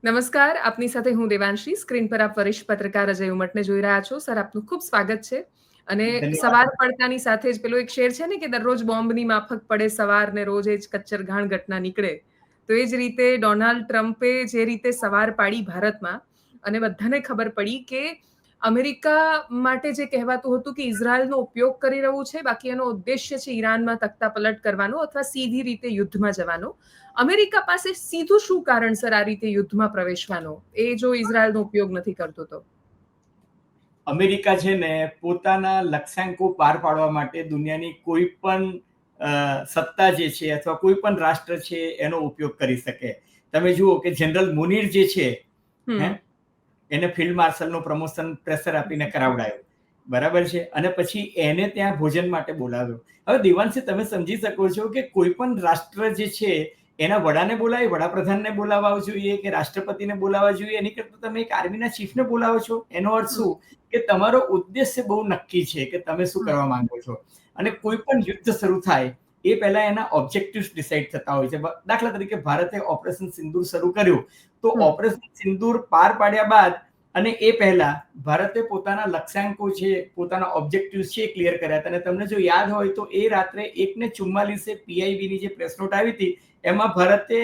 નમસ્કાર, આપની સાથે હું દેવાંશી. સ્ક્રીન પર આપ વરિષ્ઠ પત્રકાર અજય ઉમટને જોઈ રહ્યા છો. સર, આપનું ખૂબ સ્વાગત છે. અને ધન્યવાદ. સવાર પડતાની સાથે જ પેલો એક શેર છે ને કે દરરોજ બોમ્બની માફક પડે સવાર ને રોજ એ જ કચ્ચરઘાણ ઘટના નીકળે. તો એ જ રીતે ડોનાલ્ડ ટ્રમ્પે જે રીતે સવાર પાડી ભારતમાં અને બધાને ખબર પડી કે અમેરિકા માટે જે કહેવાતું હતું કે ઇઝરાયલનો ઉપયોગ કરી રહ્યું છે, બાકી એનો ઉદ્દેશ્ય છે ઈરાનમાં તખ્તાપલટ કરવાનો અથવા સીધી રીતે યુદ્ધમાં જવાનો. અમેરિકા પાસે સીધું શું કારણસર આ રીતે યુદ્ધમાં પ્રવેશવાનો, એ જો ઇઝરાયલનો ઉપયોગ નથી કરતો તો? અમેરિકા છે ને પોતાના લક્ષ્યાંકો પાર પાડવા માટે દુનિયાની કોઈ પણ સત્તા જે છે અથવા કોઈ પણ રાષ્ટ્ર છે એનો ઉપયોગ કરી શકે. તમે જુઓ કે જનરલ મુનીર જે છે એને ફિલ્ડ માર્શલનું પ્રમોશન પ્રેશર આપીને કરાવડાયો, બરાબર છે, અને પછી એને ત્યાં ભોજન માટે બોલાવ્યો. હવે દેવાંશી, તમે સમજી શકો છો કે કોઈ પણ રાષ્ટ્ર જે છે એના વડાને બોલાવે, વડાપ્રધાનને બોલાવવા જોઈએ કે રાષ્ટ્રપતિને બોલાવવા જોઈએ, એની કરતા તમે એક આર્મીના ચીફને બોલાવો છો. એનો અર્થ શું કે તમારો ઉદ્દેશ્ય બહુ નક્કી છે કે તમે શું કરવા માંગો છો. અને કોઈ પણ યુદ્ધ શરૂ થાય એ પહેલા એના ઓબ્જેક્ટિવ્સ ડિસાઇડ થતા હોય છે. દાખલા તરીકે ભારતે ઓપરેશન સિંદૂર શરૂ કર્યું, તો ઓપરેશન સિંદૂર પાર પાડ્યા બાદ અને એ પહેલા ભારતે પોતાના લક્ષ્યાંકો છે, પોતાના ઓબ્જેક્ટિવ્સ છે ક્લિયર કર્યા હતા. અને તમને જો યાદ હોય તો એ રાત્રે 1:44 PIBની જે પ્રેસ નોટ આવી હતી એમાં ભારતે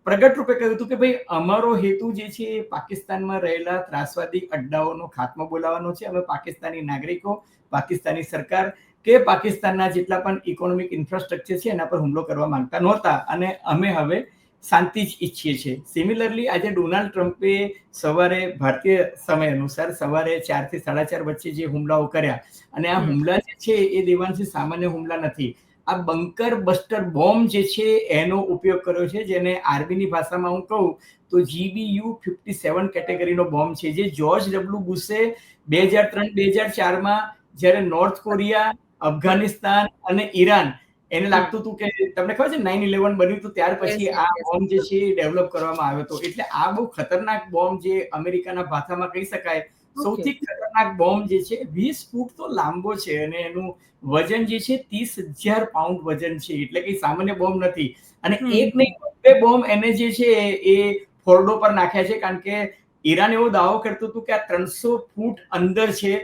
પ્રગટ રૂપે કહ્યું હતું કે ભાઈ, અમારો હેતુ જે છે એ પાકિસ્તાનમાં રહેલા ત્રાસવાદી અડ્ડાઓનો ખાત્મો બોલાવવાનો છે. અમે પાકિસ્તાની નાગરિકો, પાકિસ્તાની સરકાર કે પાકિસ્તાનના જેટલા પણ ઇકોનોમિક ઇન્ફ્રાસ્ટ્રક્ચર છે એના પર હુમલો કરવા માંગતા નહોતા અને અમે હવે શાંતિ જ ઈચ્છીએ છીએ. સિમિલરલી આજે ડોનાલ્ડ ટ્રમ્પે સવારે ભારતીય સમય અનુસાર સવારે 4 થી 4:30 વચ્ચે જે હુમલાઓ કર્યા, અને આ હુમલા જે છે એ દેવાંશી સામાન્ય હુમલા નથી. આ બંકર બસ્ટર બોમ્બ જે છે એનો ઉપયોગ કર્યો છે, જેને આર્મીની ભાષામાં હું કહું તો GBU-57 કેટેગરીનો બોમ્બ છે, જે જ્યોર્જ ડબલ્યુ બુશે 2003-2004માં જ્યારે નોર્થ કોરિયા, અફઘાનિસ્તાન અને ઈરાન એને લાગતું હતું કે તમને ખબર છે 9/11 બન્યું હતું, ત્યાર પછી આ બોમ્બ જે છે એ ડેવલપ કરવામાં આવ્યો હતો. એટલે આ બહુ ખતરનાક બોમ્બ જે અમેરિકાના ભાષામાં કહી શકાય સૌથી ખતરનાક બોમ્બ જે છે 20 ફૂટ તો લાંબો છે અને એનું વજન જે છે 30,000 પાઉન્ડ વજન છે. એટલે કે સામાન્ય બોમ્બ નથી. અને એક નહીં, 2 બોમ્બ એને જે છે એ ફોર્ડો પર નાખ્યા છે, કારણ કે ઈરાન એવો દાવો કરતું હતું કે આ 300 ફૂટ અંદર છે,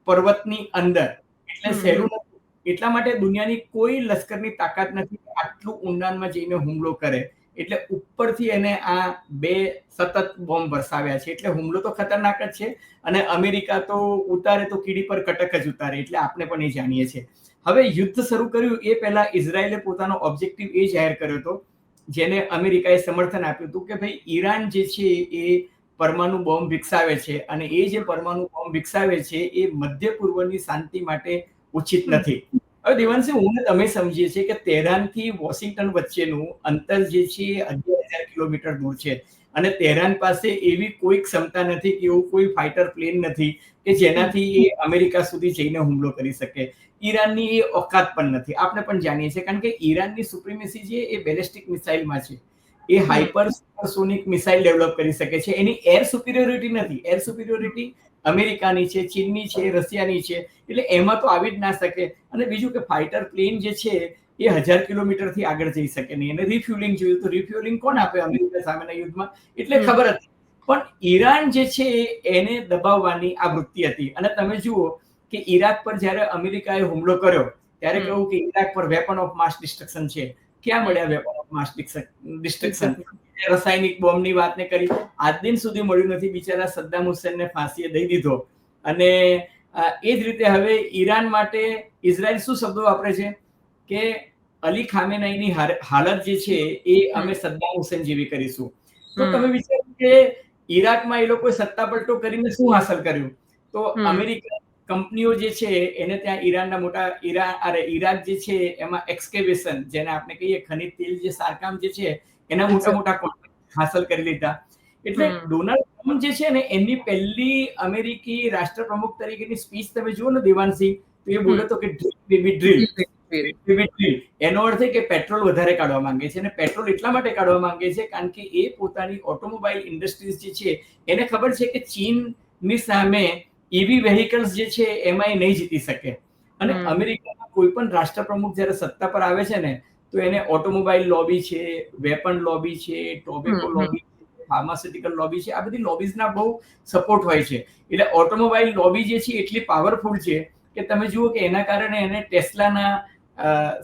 પર્વતની અંદર, એટલે સહેલું નથી. એટલા માટે દુનિયાની કોઈ લશ્કરની તાકાત નથી કે આટલું ઊંડાણમાં જઈને હુમલો કરે. એટલે ઉપરથી એને આ 2 સતત બોમ્બ વરસાવ્યા છે. એટલે હુમલો તો ખતરનાક જ છે અને અમેરિકા તો ઉતારે તો કીડી પર કટક જ ઉતારે, એટલે આપણે પણ એ જાણીએ છીએ. હવે યુદ્ધ શરૂ કર્યું એ પહેલા ઇઝરાયલે પોતાનો ઓબ્જેક્ટિવ એ જાહેર કર્યો હતો, જેને અમેરિકાએ સમર્થન આપ્યું હતું કે ભાઈ, ઈરાન જે છે એ પરમાણુ બોમ્બ વિકસાવે છે અને એ જે પરમાણુ બોમ્બ વિકસાવે છે એ મધ્ય પૂર્વની શાંતિ માટે ઉચિત નથી. હવે દેવાંશી, હું તમે સમજીએ છીએ કે તેહરાનથી વોશિંગ્ટન વચ્ચેનું અંતર જે છે એ 11,000 કિલોમીટર દૂર છે અને તેહરાન પાસે એવી કોઈ ક્ષમતા નથી કે એવું કોઈ ફાઇટર પ્લેન નથી કે જેનાથી એ અમેરિકા સુધી જઈને હુમલો કરી શકે. ઈરાનની એ ઓકાત પણ નથી, આપણે પણ જાણીએ છીએ, કારણ કે ઈરાનની સુપ્રીમેસી છે એ બેલિસ્ટિક મિસાઇલમાં છે. એ હાઇપર સુપરસોનિક મિસાઇલ ડેવલપ કરી શકે છે. એની એર સુપિરિયોરિટી નથી. એર સુપિરિયોરિટી અમેરિકાની છે, ચીનની છે, રશિયાની છે. એટલે એમાં તો આવી જ ના શકે. અને બીજું કે ફાઇટર પ્લેન જે છે એ 1000 કિલોમીટરથી આગળ જઈ શકે નહીં. અને રિફ્યુલિંગ જોયું તો રિફ્યુલિંગ કોણ આપે અમેરિકા સામેના યુદ્ધમાં? એટલે ખબર હતી. પણ ઈરાન જે છે એને દબાવવાની આ વૃત્તિ હતી. અને તમે જુઓ કે ઈરાક પર જ્યારે અમેરિકાએ હુમલો કર્યો ત્યારે કહ્યું કે ઈરાક પર વેપન ઓફ માસ ડિસ્ટ્રક્શન છે. ક્યાં મળ્યા વેપન ઓફ માસ ડિસ્ટ્રક્શન? રાસાયણિક બોમ્બની વાત ને કરી, આજ દિન સુધી મળ્યું નથી. બિચારા સદ્દામ હુસેનને ફાંસીએ દઈ દીધો. અને એ જ રીતે હવે ઈરાન માટે ઇઝરાયલ શું શબ્દો વાપરે છે કે અલી ખામેનાઈની હાલત જે છે એ અમે સદ્દામ હુસેન જેવી કરીશું. તો તમે વિચારો કે ઈરાકમાં એ લોકોએ સત્તા પલટો કરીને શું હાંસલ કર્યું? તો અમેરિકન કંપનીઓ જે છે એને ત્યાં ઈરાનના મોટા ઈરાક જે છે એમાં એક્સકેવેશન, જેને આપણે કહીએ ખનિજ તેલ, જે સારકામ જે છે એના મોટા મોટા કોન્ટ્રાક્ટ હાંસલ કરી લીધા. એટલે ડોનાલ્ડ ટ્રમ્પ જે છે ને, એમની પહેલી અમેરિકી રાષ્ટ્રપ્રમુખ તરીકેની સ્પીચ તમે જુઓ ને દેવાંશી, તો એ બોલે તો કે ડ્રીલ. એનો અર્થ એ કે પેટ્રોલ વધારે કાઢવા માંગે છે. અને પેટ્રોલ એટલા માટે કાઢવા માંગે છે કારણ કે એ પોતાની ઓટોમોબાઈલ ઇન્ડસ્ટ્રીઝ જે છે એને ખબર છે કે ચીનની સામે ઈવી વેહિકલ્સ જે છે એમાં એ નહીં જીતી શકે. અને અમેરિકાના કોઈ પણ રાષ્ટ્રપ્રમુખ જ્યારે સત્તા પર આવે છે ને, તો એને ઓટોમોબાઈલ લોબી છે, વેપન લોબી છે, ટોબેકો લોબી છે, ફાર્માસ્યુટિકલ લોબી છે, આ બધી લોબીઝના બહુ સપોર્ટ હોય છે. એટલે ઓટોમોબાઈલ લોબી જે છે એટલી પાવરફુલ છે કે તમે જુઓ કે એના કારણે એને ટેસ્લાના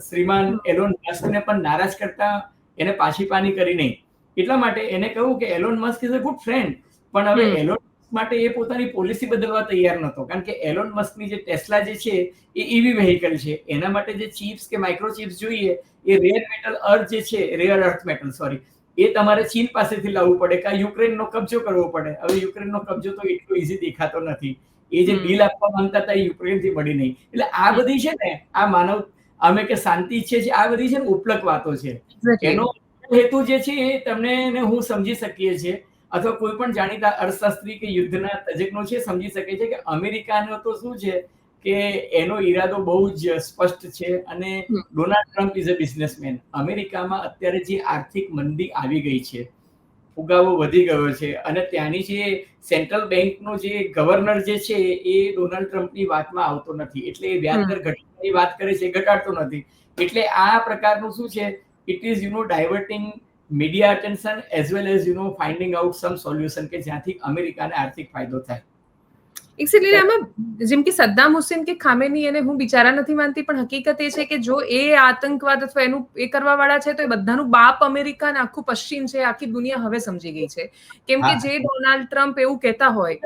શ્રીમાન એલોન મસ્કને પણ નારાજ કરતા એને પાછી પાની કરી નહીં. એટલા માટે એને કહ્યું કે alone Musk is a good friend, પણ હવે એલોન માટે એ પોતાની પોલિસી બદલવા તૈયાર નહોતો, કારણ કે એલોન મસ્કની જે ટેસ્લા જે છે એ ઈવી વેહિકલ છે. એના માટે જે ચિપ્સ કે માઇક્રોચિપ્સ જોઈએ એ રેર અર્થ મેટલ એ તમારે ચીન પાસેથી લાવવું પડે કે યુક્રેનનો કબજો કરવો પડે. હવે યુક્રેનનો કબજો તો એટલો ઈઝી દેખાતો નથી. એ જે બિલ આપવા માંગતા હતા એ યુક્રેનથી મળી નહીં. એટલે આ બધી છે ને, આ માનવ અમે કે શાંતિ ઈચ્છે છે, આ બધી છે ને ઉપલક વાતો છે. એનો હેતુ જે છે એ તમને હું સમજી શકીએ છીએ, અથવા કોઈ પણ જાણીતા અર્થશાસ્ત્રી કે યુદ્ધના તજજ્ઞો છે સમજી શકે છે કે અમેરિકાનો તો શું છે કે એનો ઈરાદો બહુ જ સ્પષ્ટ છે. અને Donald Trump is a businessman. અમેરિકામાં અત્યારે જે આર્થિક મંદી આવી ગઈ છે, ફુગાવો વધી ગયો છે, અને ત્યાંની જે સેન્ટ્રલ બેંકનો જે ગવર્નર જે છે એ ડોનાલ્ડ ટ્રમ્પની વાતમાં આવતો નથી. એટલે એ વ્યાજ દર ઘટાડવાની વાત કરે છે, ઘટાડતો નથી. એટલે આ પ્રકારનું શું છે, it is diverting media attention as well as finding out some solution કે જ્યાંથી અમેરિકાને આર્થિક ફાયદો થાય. એક્ઝેક્ટલી. આમાં જેમ કે સદ્દામ હુસેન કે ખામેની, એને હું બિચારા નથી માનતી, પણ હકીકત એ છે કે જો એ આતંકવાદ અથવા એનું એ કરવા વાળા છે તો એ બધાનું બાપ અમેરિકા અને આખું પશ્ચિમ છે, આખી દુનિયા હવે સમજી ગઈ છે. કેમ કે જે ડોનાલ્ડ ટ્રમ્પ એવું કહેતા હોય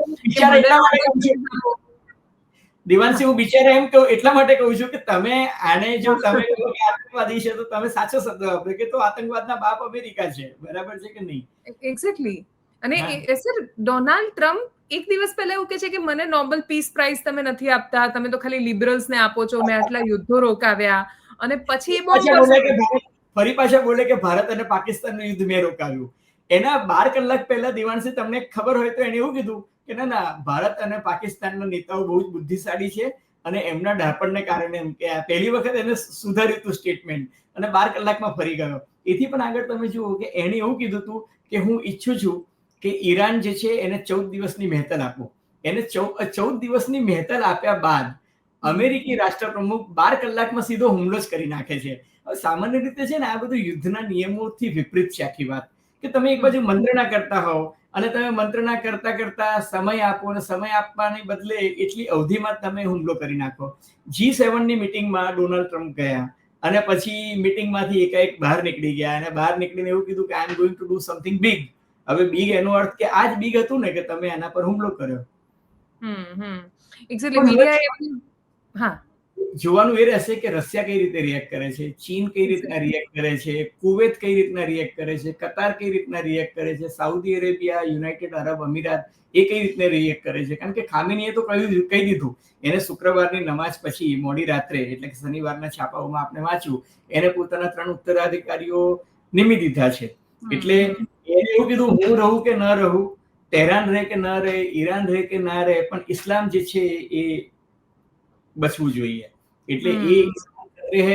દિવાંશી, હું બિચારા એમ કહું એટલા માટે કહું છું કે તમે આને જો તમે આતંકવાદી છે તો તમે સાચો શબ્દ વાપરો કે તો આતંકવાદના બાપ અમેરિકા છે. બરાબર છે કે નહીં? એક્ઝેક્ટલી. અને સર, ડોનાલ્ડ ટ્રમ્પ એક દિવસ પહેલા એવું કહે છે કે મને નોબેલ પીસ પ્રાઇઝ તમે નથી આપતા, તમે તો ખાલી લિબરલ્સને આપો છો, મેં આટલા યુદ્ધો રોકાવ્યા. અને પછી ફરી પાછા બોલે કે ભારત અને પાકિસ્તાનનું યુદ્ધ મેં રોકાવ્યું. એના 12 કલાક પહેલા દિવાંશી તમને ખબર હોય તો એને એવું કીધું કે ના, ભારત અને પાકિસ્તાનના નેતાઓ બહુ જ બુદ્ધિશાળી છે અને એમના ડાપણને કારણે પહેલી વખત એને સુધાર્યું હતું સ્ટેટમેન્ટ, અને 12 કલાકમાં ફરી ગયો. એથી પણ આગળ તમે જુઓ કે એને એવું કીધું હતું કે હું ઈચ્છું છું કે ઈરાન જે છે એને 14 દિવસની મહેતલ આપો. એને 14 દિવસની મહેતલ આપ્યા બાદ અમેરિકી રાષ્ટ્રપ્રમુખ 12 કલાકમાં સીધો હુમલો જ કરી નાખે છે. હવે સામાન્ય રીતે છે ને આ બધું યુદ્ધના નિયમોથી વિપરીત છે આખી વાત, કે તમે એક બાજુ મંત્રણા કરતા હોવ અને તમે મંત્રણા કરતા કરતા સમય આપો, અને સમય આપવાને બદલે એટલી અવધિમાં તમે હુમલો કરી નાખો. G7 ની મીટિંગમાં ડોનાલ્ડ ટ્રમ્પ ગયા અને પછી મીટિંગમાંથી એકાએક બહાર નીકળી ગયા, અને બહાર નીકળીને એવું કીધું કે I am going to do something big. હવે બિગ એનો અર્થ કે આ જ બિગ હતું ને કે તમે એના પર હુમલો કર્યો. એક્ઝેક્ટલી. મીડિયા હા, જોવાનું એ રહેશે કે રશિયા કઈ રીતે રિએક્ટ કરે છે, ચીન કઈ રીતના રિએક્ટ કરે છે, કુવેત કઈ રીતના રિએક્ટ કરે છે, કતાર કઈ રીતના રિએક્ટ કરે છે, સાઉદી અરેબિયા, યુનાઇટેડ અરબ અમીરાત એ કઈ રીતના રિએક્ટ કરે છે. કારણ કે ખામેનીએ તો કહી દીધું, એને શુક્રવારની નમાઝ પછી મોડી રાત્રે, એટલે કે શનિવારના છાપાઓમાં આપણે વાંચ્યું, એને પોતાના 3 ઉત્તરાધિકારીઓ નિમી દીધા છે. એટલે એને એવું કીધું, હું રહું કે ન રહું, તેહરાન રહે કે ન રહે, ઈરાન રહે કે ના રહે, પણ ઇસ્લામ જે છે એ બચવું જોઈએ. એટલે એ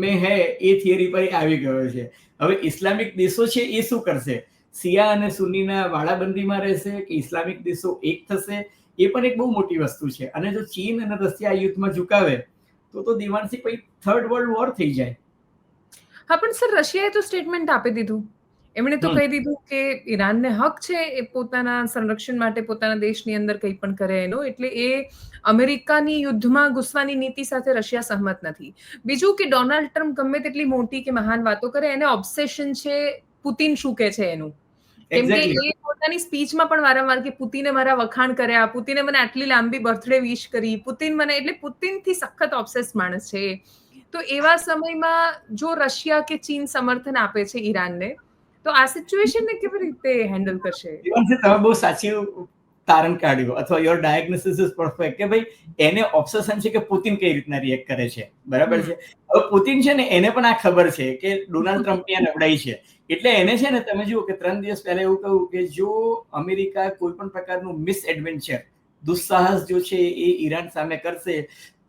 મેં હે એ થિયરી પર આવી ગયો છે. હવે ઇસ્લામિક દેશો છે એ શું કરશે? શિયા અને સુન્નીના વાડાબંધીમાં રહેશે કે ઇસ્લામિક દેશો એક થશે? એ પણ એક બહુ મોટી વસ્તુ છે. અને જો ચીન અને રશિયા આ યુદ્ધમાં ઝુકાવે તો દિવાંશી પછી થર્ડ વર્લ્ડ વોર થઈ જાય. હા, પણ સર, રશિયાએ તો સ્ટેટમેન્ટ આપી દીધું. એમણે તો કહી દીધું કે ઈરાનને હક છે એ પોતાના સંરક્ષણ માટે પોતાના દેશની અંદર કંઈ પણ કરે એનો. એટલે એ અમેરિકાની યુદ્ધમાં ઘૂસવાની નીતિ સાથે રશિયા સહમત નથી. બીજું કે ડોનાલ્ડ ટ્રમ્પ ગમે તેટલી મોટી કે મહાન વાતો કરે, એને ઓબ્સેશન છે પુતિન શું કહે છે એનું. કેમ કે એ પોતાની સ્પીચમાં પણ વારંવાર કે પુતિને મારા વખાણ કર્યા, પુતિને મને આટલી લાંબી બર્થડે વિશ કરી, પુતિન મને, એટલે પુતિનથી સખત ઓબ્સેસ માણસ છે. તો એવા સમયમાં જો રશિયા કે ચીન સમર્થન આપે છે ઈરાનને, તો આ સિચ્યુએશનને કેવી રીતે હેન્ડલ કરશે? તમે બહુ સાચું તારણ કાઢ્યું, અથવા યોર ડાયગ્નોસિસ ઇઝ પરફેક્ટ, કે ભાઈ એને ઓબ્સેશન છે કે પુતિન કઈ રીતના રિએક્ટ કરે છે. બરાબર છે. હવે પુતિન છે ને એને પણ આ ખબર છે કે ડોનાલ્ડ ટ્રમ્પની આ નબળાઈ છે. એટલે એને છે ને તમે જુઓ કે 3 દિવસ પહેલા એવું કહ્યું કે જો અમેરિકા કોઈ પણ પ્રકારનું મિસએડવેન્ચર, દુસ્સાહસ જો છે એ ઈરાન સામે કરશે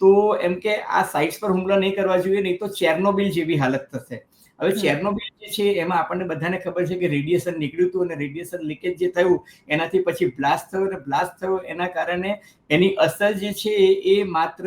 તો એમ કે આ સાઇટ્સ પર હુમલા નહીં કરવા જોઈએ, નહીં તો ચેર્નોબિલ જેવી હાલત થશે. હવે ચેર્નોબિલ જે છે એમાં આપણને બધાને ખબર છે કે રેડિયેશન નીકળ્યું હતું, અને રેડિયેશન લીકેજ જે થયું એનાથી પછી બ્લાસ્ટ થયો, અને બ્લાસ્ટ થયો એના કારણે એની અસર જે છે એ માત્ર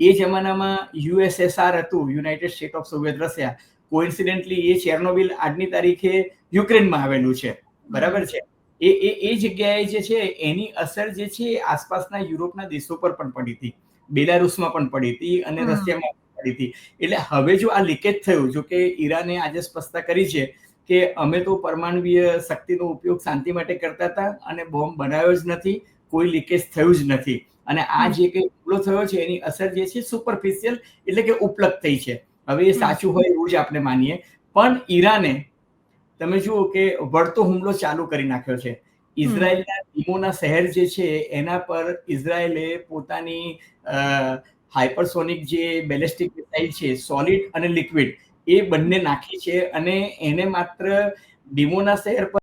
એ જમાનામાં યુએસએસઆર હતું, united state of Soviet Russia. Coincidentally એ ચેર્નોબિલ આજની તારીખે યુક્રેનમાં આવેલું છે. બરાબર છે. એ જગ્યાએ જે છે એની અસર જે છે એ આસપાસના યુરોપના દેશો પર પણ પડી હતી. બેલારુસમાં પણ પડી હતી અને હમ રશિયામાં પણ પડી હતી. એટલે હવે જો આ લીકેજ થયું, જો કે ઈરાને આજે સ્પષ્ટતા કરી છે કે અમે તો પરમાણુય શક્તિનો ઉપયોગ શાંતિ માટે કરતા હતા અને બોમ્બ બનાવ્યો જ નથી, કોઈ લીકેજ થયું જ નથી. અને આ હમ જે કંઈ હુમલો થયો છે એની અસર જે છે સુપરફિશિયલ, એટલે કે ઉપલક થઈ છે. હવે એ હમ સાચું હોય એવું જ આપણે માનીએ. પણ ઈરાને તમે જુઓ કે વળતો હુમલો ચાલુ કરી નાખ્યો છે. હમ ઇઝરાયેલના ડીમોના શહેર જે છે એના પર ઇઝરાયેલે પોતાની હાઇપરસોનિક જે બેલિસ્ટિક મિસાઇલ છે, સોલિડ અને લિક્વિડ, એ બંને નાખી છે અને એને માત્ર ડીમોના શહેર પર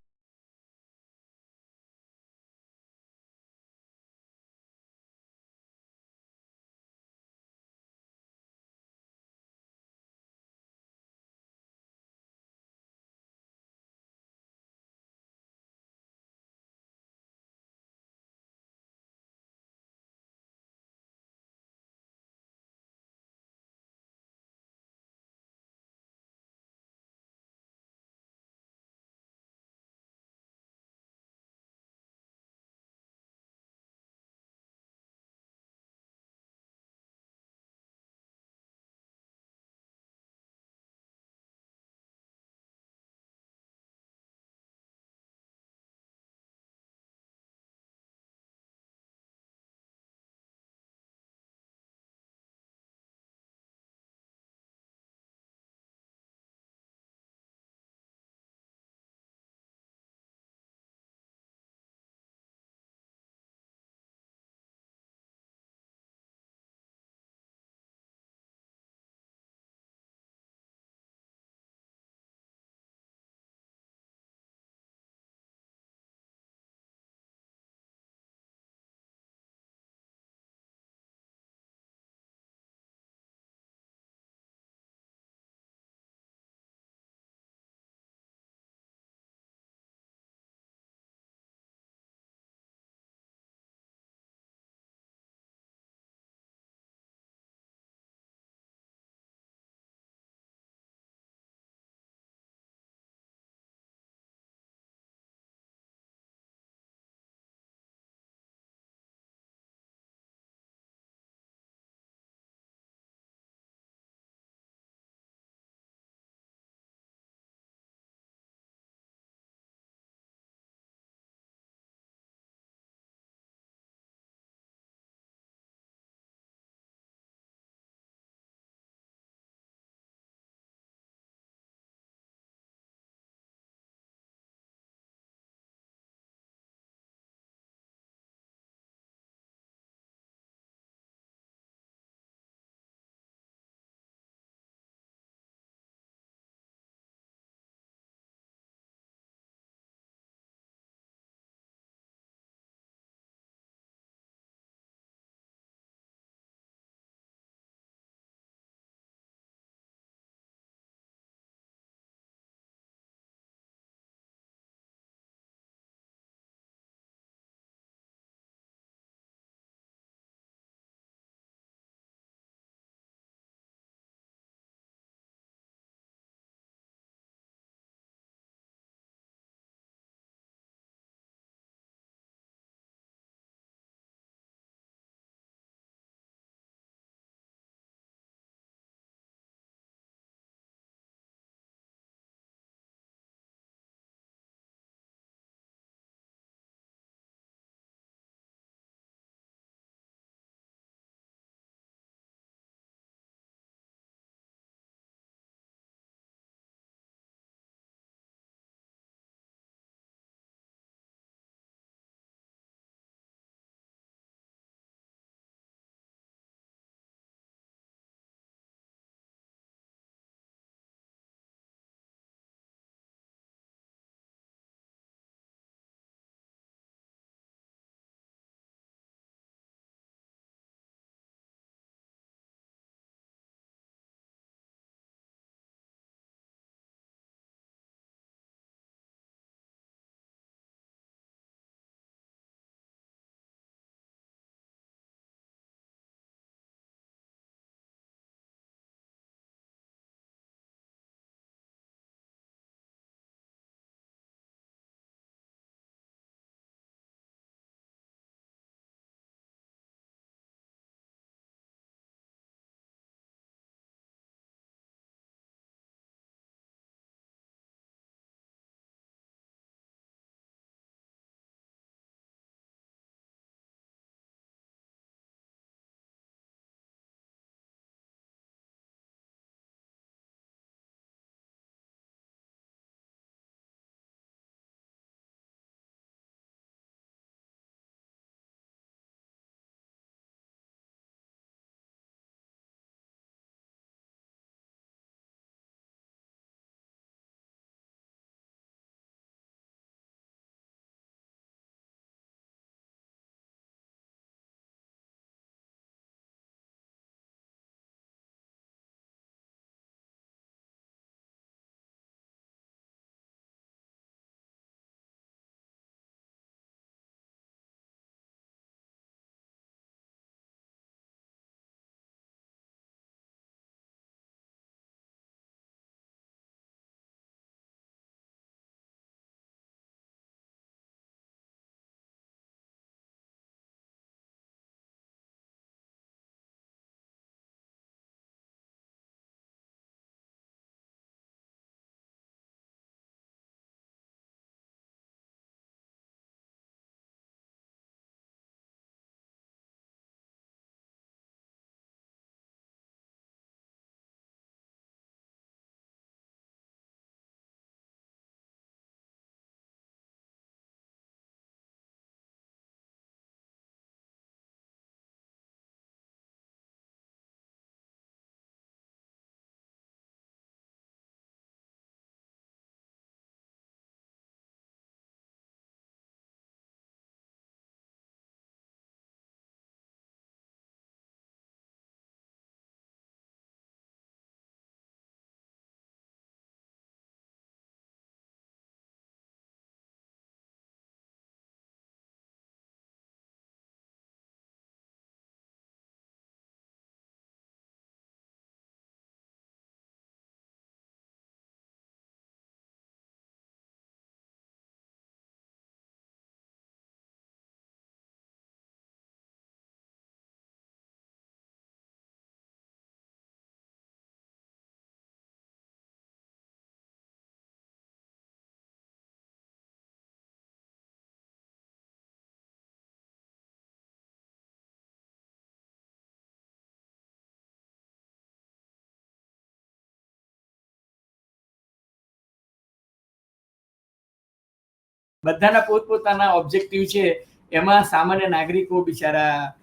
બધાના પોતપોતાના ઓબ્જેક્ટિવ છે, એમાં સામાન્ય નાગરિકો બિચારા